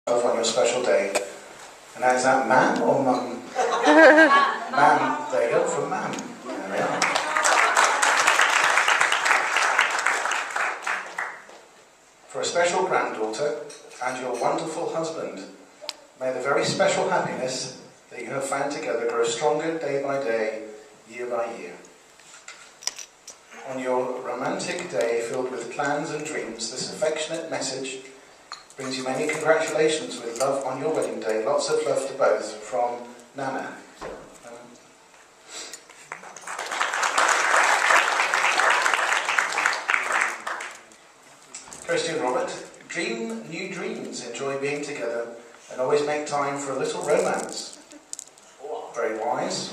on your special day. And now, is that ma'am or mum? Ma'am, there you go, from ma'am. There we are. For a special granddaughter and your wonderful husband, may the very special happiness that you have found together grow stronger day by day, year by year. On your romantic day filled with plans and dreams, this affectionate message brings you many congratulations with love on your wedding day. Lots of love to both from Nana. Kirsty and Robert, dream new dreams, enjoy being together, and always make time for a little romance. Very wise.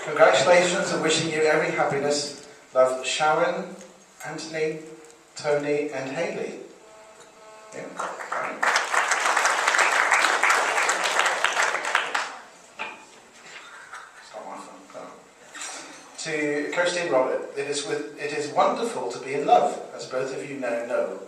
Congratulations and wishing you every happiness. Love, Sharon, Anthony, Tony, and Hayley. Yeah. To Kirsty and Robert, it is wonderful to be in love, as both of you now know.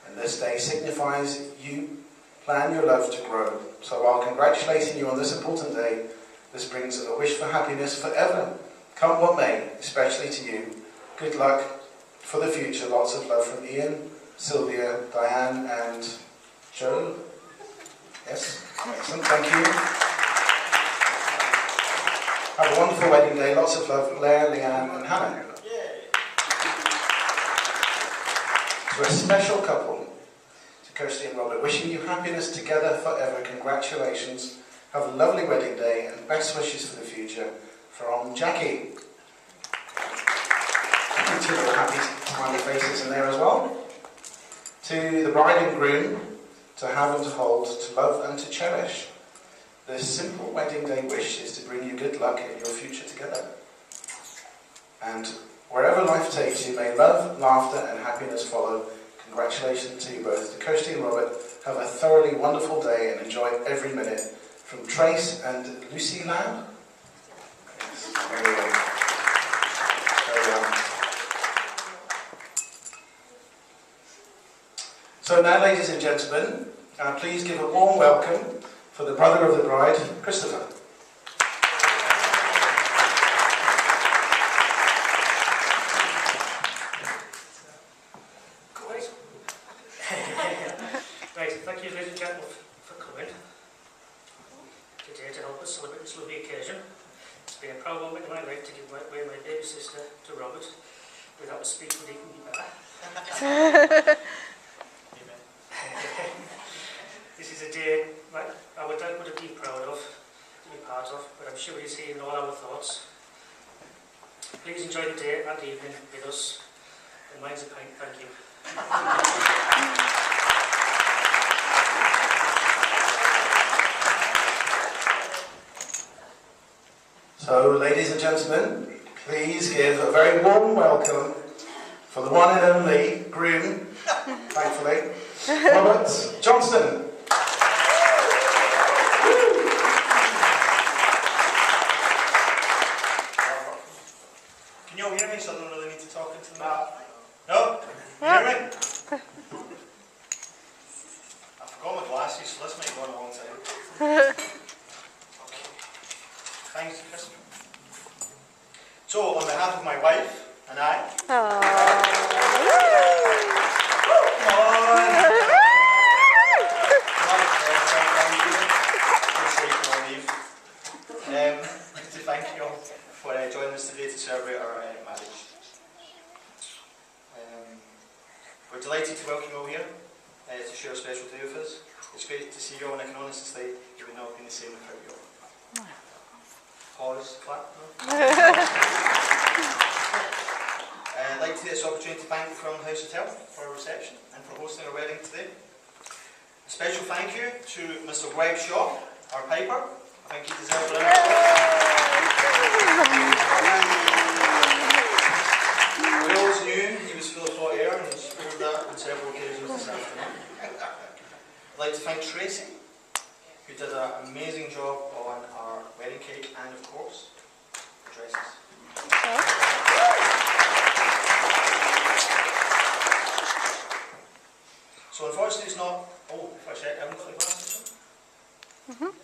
And this day signifies you plan your love to grow. So while congratulating you on this important day, this brings a wish for happiness forever. Come what may, especially to you. Good luck for the future. Lots of love from Ian, Sylvia, Diane, and Joe. Yes, excellent, thank you. Have a wonderful wedding day. Lots of love, Claire, Leanne, and Hannah. To a special couple, to Kirsty and Robert, wishing you happiness together forever. Congratulations. Have a lovely wedding day and best wishes for the future from Jackie. Two little happy smiley faces in there as well. To the bride and groom, to have and to hold, to love and to cherish. This simple wedding day wish is to bring you good luck in your future together. And wherever life takes you, may love, laughter and happiness follow. Congratulations to you both. To Kirsty and Robert, have a thoroughly wonderful day and enjoy every minute. From Trace and Lucy Loud. Yes, there we go. Very well. So now, ladies and gentlemen, please give a warm welcome for the brother of the bride, Christopher. Great. Right, thank you, ladies and gentlemen, for coming today to help us celebrate this lovely occasion. It's been a proud moment in my life to give away my baby sister to Robert. Without a speech, would even be better. This is a day our dad would have been proud of, to be part of, but I'm sure he's hearing all our thoughts. Please enjoy the day and the evening with us. And mine's a pint, thank you. So, ladies and gentlemen, please give a very warm welcome for the one and only groom, thankfully, Robert Johnston. Can you all hear me, so I don't really need to talk into the mic? No? Can you hear me? I forgot my glasses, so this might go on a long time. Okay. Thanks, Chris. So, on behalf of my wife and I... to thank you all for joining us today to celebrate our marriage. We're delighted to welcome you all here to share a special day with us. It's great to see you all, and I can honestly say it would not have been the same without you all. Pause, clap. No? I'd like to take this opportunity to thank the Crown House Hotel for our reception and for hosting our wedding today. A special thank you to Mr. Webb Shaw, our piper. I think he deserves a round of applause. We always knew he was full of hot air and has proved that on several occasions this afternoon. I'd like to thank Tracy, who did an amazing job on our wedding cake and, of course, the dresses. So unfortunately it's not... Oh, for a sec, I haven't got the glass.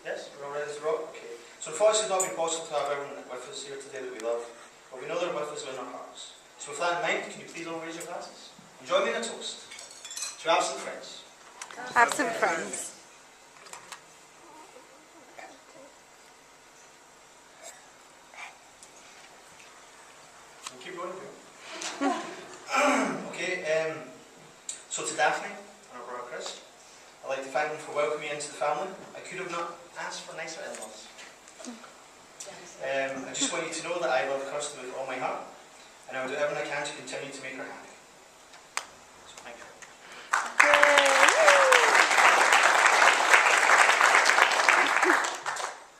Yes, we're all ready to rock? Okay. So unfortunately it's not been possible to have everyone with us here today that we love, but we know they're with us in our hearts. So with that in mind, can you please all raise your glasses? And join me in a toast to absent friends. Absent friends. We'll keep going here. Okay, so to Daphne and our brother Chris, I'd like to thank them for welcoming me into the family. I could have not asked for nicer in-laws. I just want you to know that I love Kirsty with all my heart, and I will do everything I can to continue to make her happy. So thank you.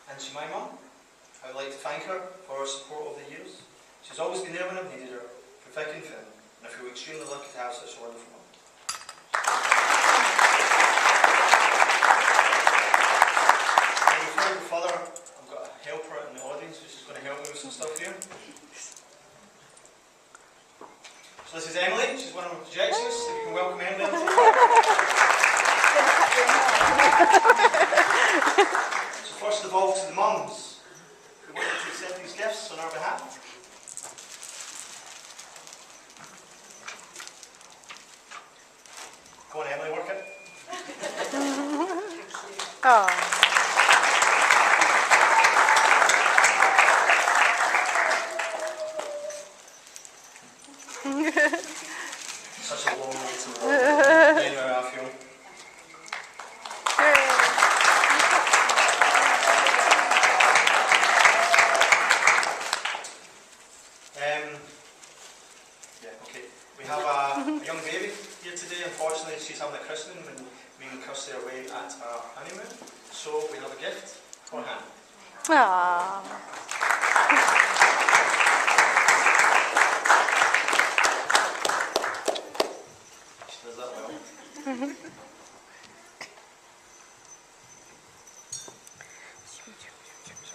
And to my mum, I would like to thank her for her support over the years. She's always been there when I've needed her, for thick and thin, and I feel extremely lucky to have such a wonderful mum. And before I go further, I've got a helper in the audience which is going to help me with some stuff here. So this is Emily, she's one of my projectionists, if you can welcome Emily into the So first of all to the mums who wanted to accept these gifts on our behalf. Go on Emily, work it. Oh. Such a long way to walk. Anyway, I feel. Yeah, okay. We have a young baby here today. Unfortunately, she's having a christening when me and Kirsty are away at our honeymoon. So we have a gift for Hannah. Aww. She does that well.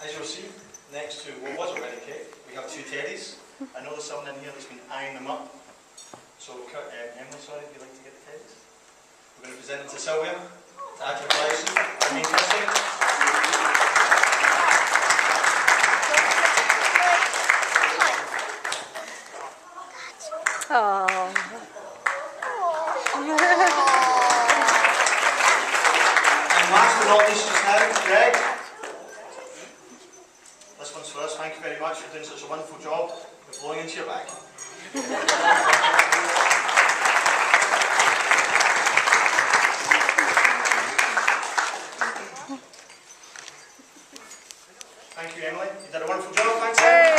As you'll see, next to what was a wedding cake, we have two teddies. I know there's someone in here that's been eyeing them up. So, Emily, sorry, if you'd like to get the teddies. We're going to present them to Sylvia, to add your collection. I mean, Kirsty. Oh. And last but not least just now, Greg. This one's for us. Thank you very much for doing such a wonderful job of blowing into your bag. Thank you, Emily. You did a wonderful job. Thanks, Emily.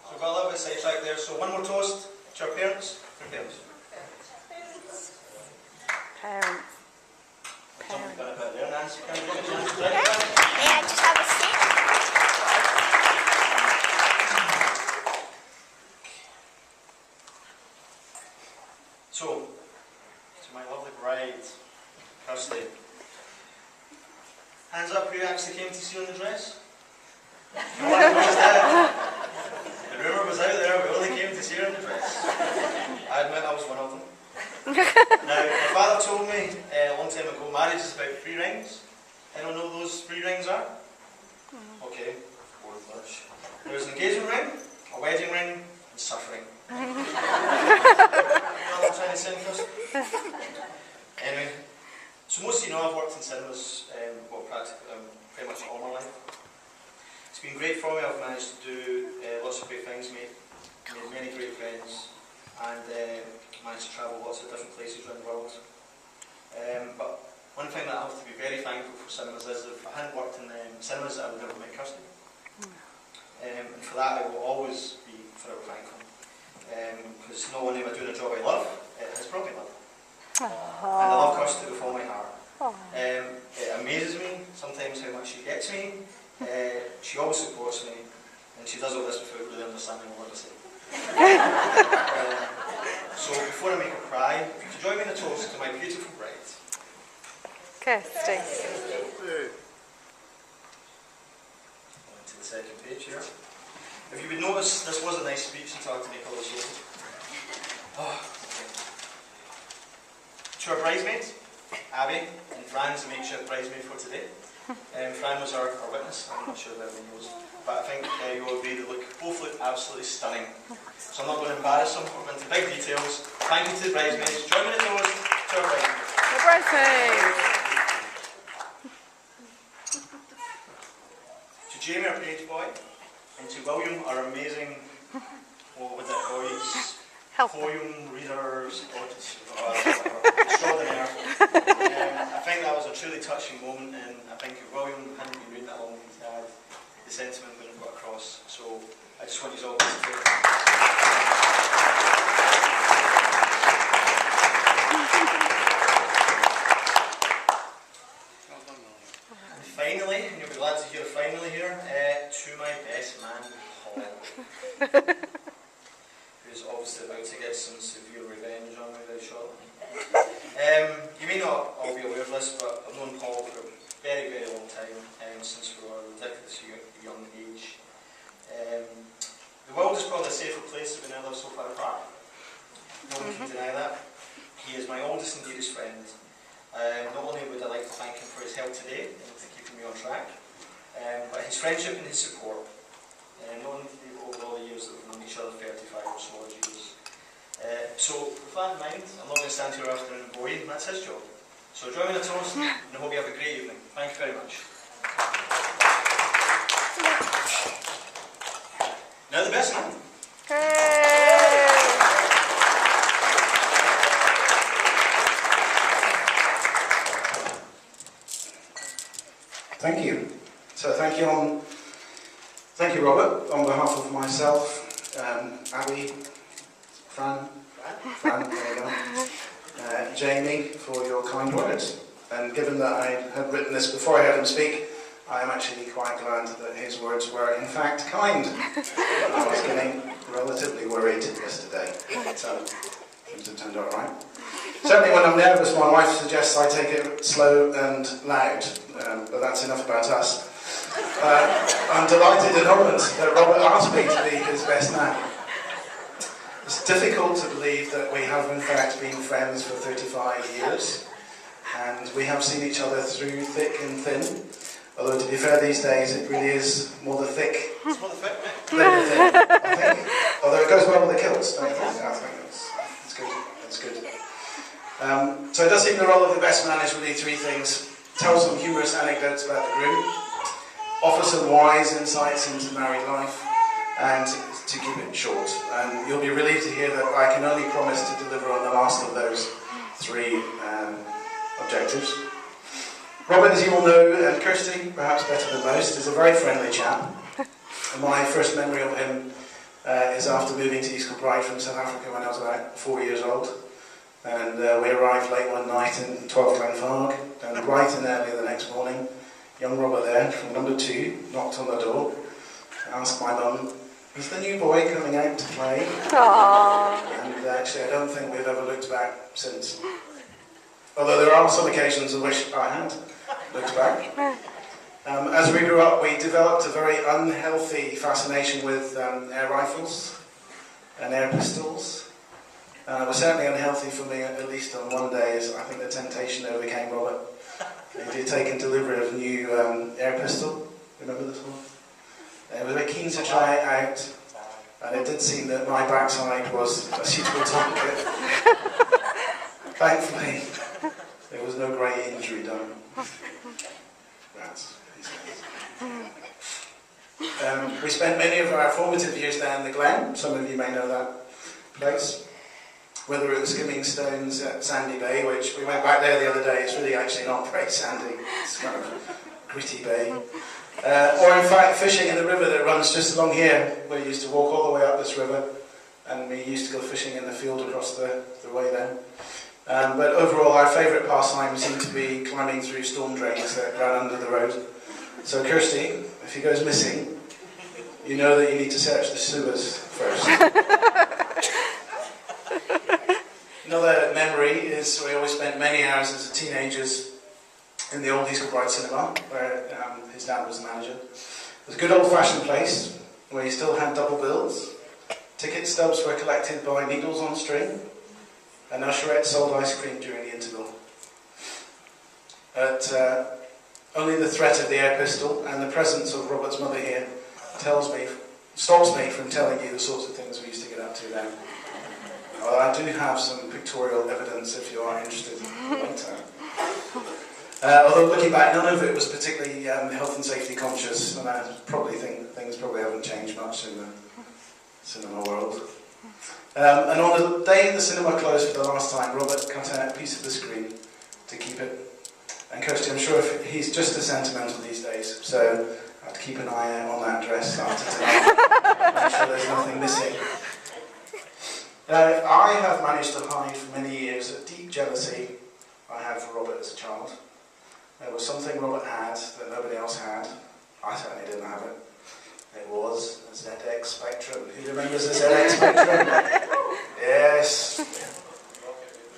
So we've got a little bit sidetracked there. So one more toast to our parents. Your parents. Parents. Something got a bit there, Nancy. Yeah, just have a seat. So, to my lovely bride, Kirsty. Hands up who actually came to see you in the dress? No one knows that. The rumour was out there, we only came to see her in the dress. I admit I was one of them. Now, my father told me a long time ago, marriage is about 3 rings. Anyone know what those 3 rings are? Okay, worthless. There's an engagement ring, a wedding ring, and suffering. You know what I'm trying to say, Chris? Anyway, so most of you know I've worked in cinemas, well, practically, pretty much all my life. It's been great for me. I've managed to do lots of great things, made many great friends, and managed to travel lots of different places around the world. But one thing that I have to be very thankful for cinemas is if I hadn't worked in cinemas, I would never met Kirsty. And for that, I will always be forever thankful. Because not only am I doing a job I love, it has brought me love. And I love Kirsty with all my heart. It amazes me sometimes how much she gets me. She always supports me, and she does all this without really understanding what I say. So before I make her cry, if you could join me in a toast to my beautiful bride. Kirsty. On to the second page here. If you would notice, this was a nice speech until I had to make all this shit. Oh, okay. To To our bridesmaids, Abby and Fran's the makeshift bridesmaid for today. Fran was our witness, I'm not sure if everyone knows, but I think you will agree they both look absolutely stunning. So I'm not going to embarrass them, we're going into big details. Thank you to the bridesmaids. Join me in a toast to our bridesmaids. The bridesmaids. To Jamie, our page boy, and to William, our amazing, what was it, boys? Poem readers, extraordinaire. I think that was a truly touching moment, and I think if William hadn't been reading that along with his dad, the sentiment would have got across. So I just want you all to take it. And finally, and you'll be glad to hear finally here, to my best man, Paul. Who's obviously about to get some severe revenge on me very shortly. You may not all be aware of this, but I've known Paul for a very, very long time, since we were a ridiculously young age. The world is probably a safer place if we now live so far apart. No one can deny that. He is my oldest and dearest friend. Not only would I like to thank him for his help today and for keeping me on track, but his friendship and his support. Not only over all the years that we've known each other, 35 or so odd years. So, with that in mind, I'm not going to stand here after and bore you, that's his job. So join me in a toast, and I hope you have a great evening. Thank you very much. Now the best man. Thank you. So thank you, Robert, on behalf of myself, Abby, Fran, there you go, Jamie, for your kind words. And given that I had written this before I heard him speak, I am actually quite glad that his words were in fact kind. I was getting relatively worried yesterday, but things have turned out right. Certainly when I'm nervous, my wife suggests I take it slow and loud, but that's enough about us. I'm delighted and honoured that Robert asked me to be his best man. It's difficult to believe that we have in fact been friends for 35 years, and we have seen each other through thick and thin. Although to be fair, these days it really is more the thick It's more the fit, than the thin, I think. Although it goes well with the kilts, don't you think? I think it's good. It's good. So it does seem the role of the best man is really three things: tell some humorous anecdotes about the groom, offer some wise insights into married life, and to keep it short. And you'll be relieved to hear that I can only promise to deliver on the last of those three objectives. Robert, as you all know, and Kirsty, perhaps better than most, is a very friendly chap. And my first memory of him is after moving to East Kilbride from South Africa when I was about 4 years old. And we arrived late one night in 12 Glenfarg, and bright and early the next morning, young Robert there, from number 2, knocked on the door, asked my mum, "Is the new boy coming out to play?" Aww. And actually I don't think we've ever looked back since. Although there are some occasions in which I had looked back. As we grew up, we developed a very unhealthy fascination with air rifles and air pistols. It was certainly unhealthy for me, at least on one day, as I think the temptation overcame Robert. He did take in delivery of a new air pistol. Remember this one? He was very keen to try it out, and it did seem that my backside was a suitable target. Thankfully, there was no great injury done. Rats, these days. We spent many of our formative years down the Glen. Some of you may know that place. Whether it was skimming stones at Sandy Bay, which we went back there the other day, it's really actually not very sandy, it's kind of gritty bay. Or in fact fishing in the river that runs just along here. We used to walk all the way up this river, and we used to go fishing in the field across the way there. But overall our favourite pastime seemed to be climbing through storm drains that ran under the road. So Kirsty, if he goes missing, you know that you need to search the sewers first. Another memory is we always spent many hours as teenagers in the old East Kilbride cinema, where his dad was the manager. It was a good old-fashioned place where you still had double bills. Ticket stubs were collected by needles on string, An usherette sold ice cream during the interval. But only the threat of the air pistol and the presence of Robert's mother here stops me from telling you the sorts of things we used to get up to then. Well, I do have some pictorial evidence if you are interested. Although looking back, none of it was particularly health and safety conscious, and I probably think things probably haven't changed much in the cinema world. And on the day the cinema closed for the last time, Robert cut out a piece of the screen to keep it. And Kirsty, I'm sure he's just as sentimental these days, so I have to keep an eye out on that dress after tonight. Make sure there's nothing missing. I have managed to hide for many years a deep jealousy I had for Robert as a child. There was something Robert had that nobody else had. I certainly didn't have it. It was a ZX Spectrum. Who remembers the ZX Spectrum? Yes.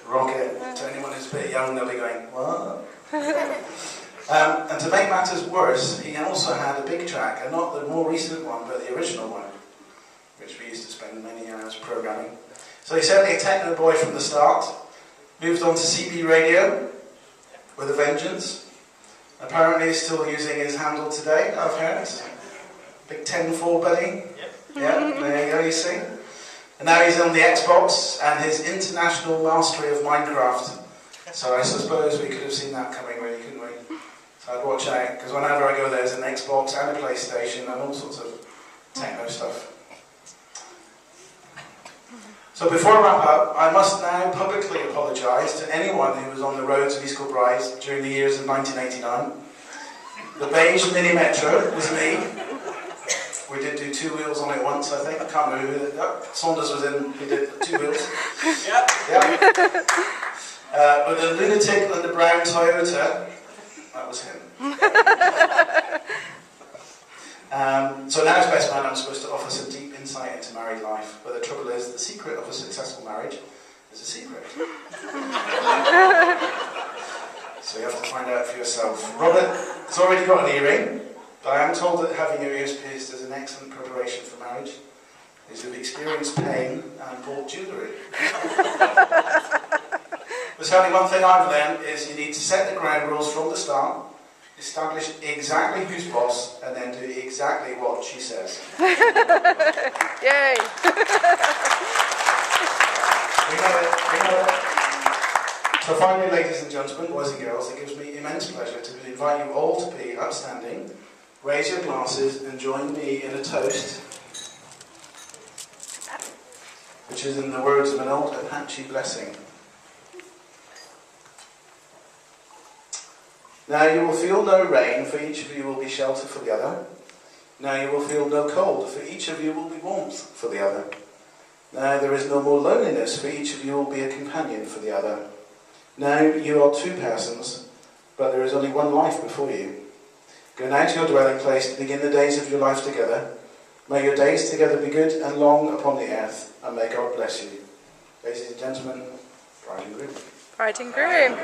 Rocket. To anyone who's a bit young, they'll be going, what? And to make matters worse, he also had a big track, and not the more recent one, but the original one, which we used to spend many hours programming. So he's certainly a techno boy from the start. Moved on to CB radio with a vengeance. Apparently he's still using his handle today, I've heard. Big 10-4 buddy. Yep. Yeah, there you go, you see. And now he's on the Xbox and his international mastery of Minecraft. So I suppose we could have seen that coming, really, couldn't we? So I'd watch out, because whenever I go there's an Xbox and a PlayStation and all sorts of techno stuff. So before I wrap up, I must now publicly apologise to anyone who was on the roads of East Kilbride during the years of 1989. The beige Mini Metro was me. We did do 2 wheels on it once, I think. I can't remember who did it. Saunders was in, we did 2 wheels. Yep. Yeah. But the lunatic and the brown Toyota, that was him. So now as best man, I'm supposed to offer some deep insight into married life. But the trouble is, the secret of a successful marriage is a secret. So you have to find out for yourself. Robert has already got an earring, but I am told that having your ears pierced is an excellent preparation for marriage. Is you've experienced pain and bought jewellery. There's only one thing I've learned is you need to set the ground rules from the start, establish exactly who's boss, and then do exactly what she says. Yay! We know it. So finally, ladies and gentlemen, boys and girls, it gives me immense pleasure to invite you all to be upstanding, raise your glasses and join me in a toast, which is in the words of an old Apache blessing. Now you will feel no rain, for each of you will be shelter for the other. Now you will feel no cold, for each of you will be warmth for the other. Now there is no more loneliness, for each of you will be a companion for the other. Now you are 2 persons, but there is only one life before you. Go now to your dwelling place to begin the days of your life together. May your days together be good and long upon the earth, and may God bless you. Ladies and gentlemen, bride and groom. Bride and groom.